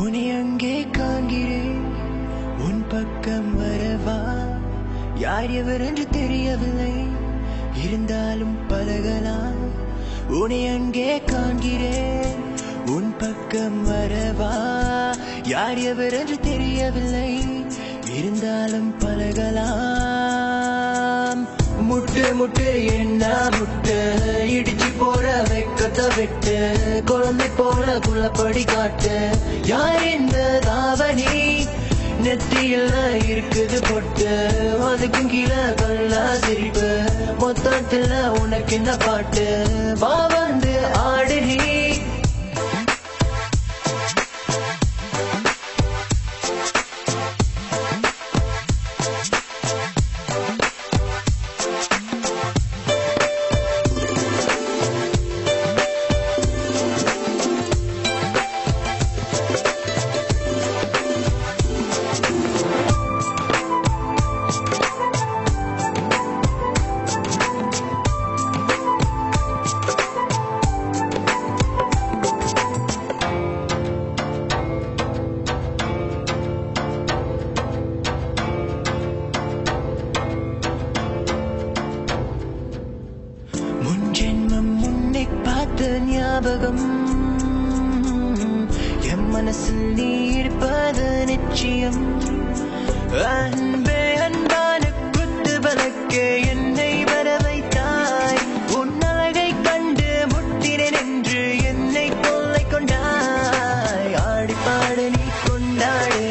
உன்னை அங்கே காண்கிறேன், உன் பக்கம் வரவா? யார் எவர் என்று தெரியவில்லை, இருந்தாலும் பழகலாம். உன்னை அங்கே காண்கிறேன், உன் பக்கம் வரவா? யார் எவர் என்று தெரியவில்லை, இருந்தாலும் பழகலாம். முட்டு முட்டு என்ன முட்டு, இடிச்சு போற வைக்கத்த விட்டு, குழந்தை போல குள்ளப்படி காட்டு. யார் இந்த தாவணி, நெத்தியில இருக்குது பொட்டு, அதுக்கும் கீழே கல்லா சிரிப்பு, மொத்தத்துல உனக்கு என்ன பாட்டு? வா வந்து ஆடு நீ. ஞாபகம் என் மனசில் நீ இருப்பது நிச்சயம். அன்பே அன்பான குத்து விளக்கே என்னை வர வைத்தாய், உன் அழகை கண்டு முட்டினேன் என்று என்னை கொள்ளை கொண்டாய். ஆடி பாடு நீ கொண்டாடு,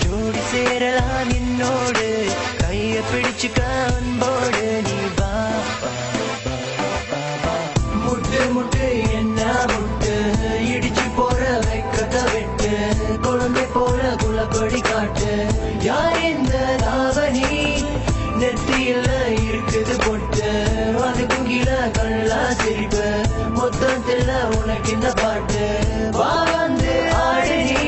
ஜோடி சேரலாம் என்னோடு, கைய பிடிச்சுக்க அன்போடு நீ வா. முட்டு முட்டு என்ன முட்டு, இடிச்சு போற வைக்கத்த விட்டு, குழந்தை போல குள்ளப்படி காட்டு. யார் இந்த தாவணி, நெத்தியில இருக்குது பொட்டு, அதுக்கும் கீழே கல்லா சிரிப்பு, மொத்தத்துல உனக்கு இந்த பாட்டு? வா வந்து ஆடு நீ.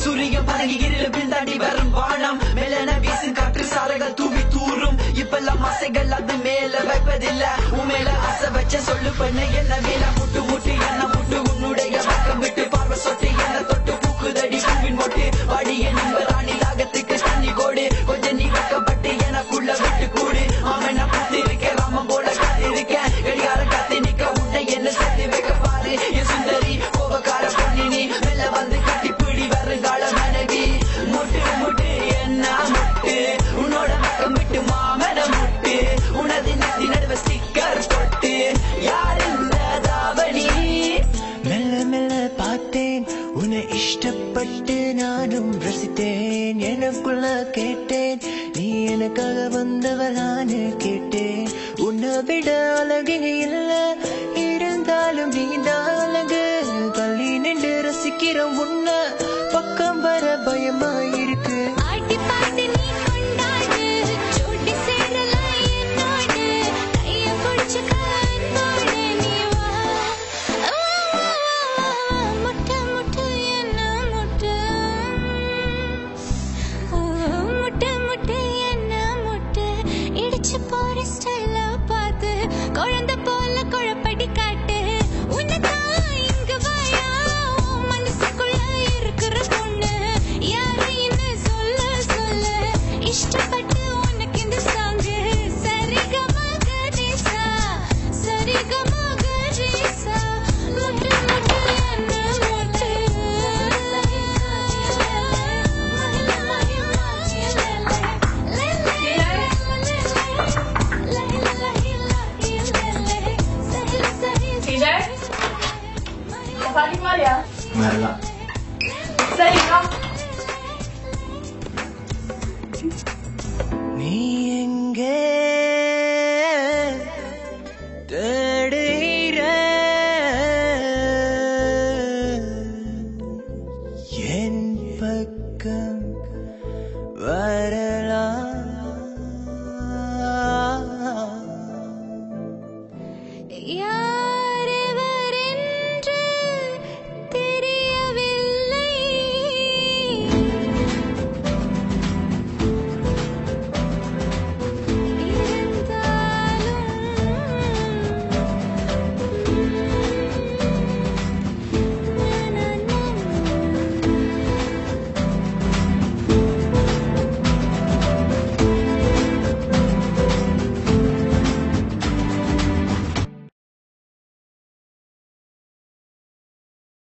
சூரியன் பழகி இருப்பில் தாண்டி வரும் வானம், மேலன வீசும் காற்று சாலைகள் தூவி தூரும். இப்பெல்லாம் ஆசைகள் அது மேல வைப்பதில்ல, உன் மேல ஆசை வச்ச சொல்லு பண்ண என்ன மேல. முட்டு முட்டு என்ன முட்டு, உன்னுடைய பக்கம் விட்டு பார்வை சொட்டு என்ன தொட்டு பூக்குதடி பூவின் மொட்டு. வாடிய நிம்பராணி தாகத்துக்கு தண்ணி கோடு, கொஞ்சம் நீ வைக்கப்பட்டு எனக்குள்ள விட்டு கூடு. அவன் நான் பார்த்து இருக்கேன், ராமன் போல காத்து இருக்கேன், கடிகாரம் காத்து நிக்க உன்னை என்ன சேர்த்து வைக்க பாரு. என் சுந்தரி கோபக்கார பொண்ணு நீ, மெல்ல வந்து கட்டிப்பிடி வருங்கால மனைவி. முட்டு முட்டு என்ன முட்டு, உன்னோட பக்கம் விட்டு மாமன முட்டு, உனது நெத்தி நடுவ ஸ்டிக்கர் தொட்டு. யார் இந்த தாவணி? மெல்ல மெல்ல பார்த்தேன், உன்னை இஷ்டப்பட்டு நானும் ரசித்தேன். எனக்குள்ள கேட்டேன், நீ எனக்காக வந்தவளான்னு கேட்டேன். உன்னை விட அழகு இல்ல, இருந்தாலும் நீதான் அழகு. தள்ளி நின்று ரசிக்கிற உன்னை பக்கம் வர பயமா இருக்கு. குழந்தை போல குழப்ப வரலையா? வரலாம். சரி வா.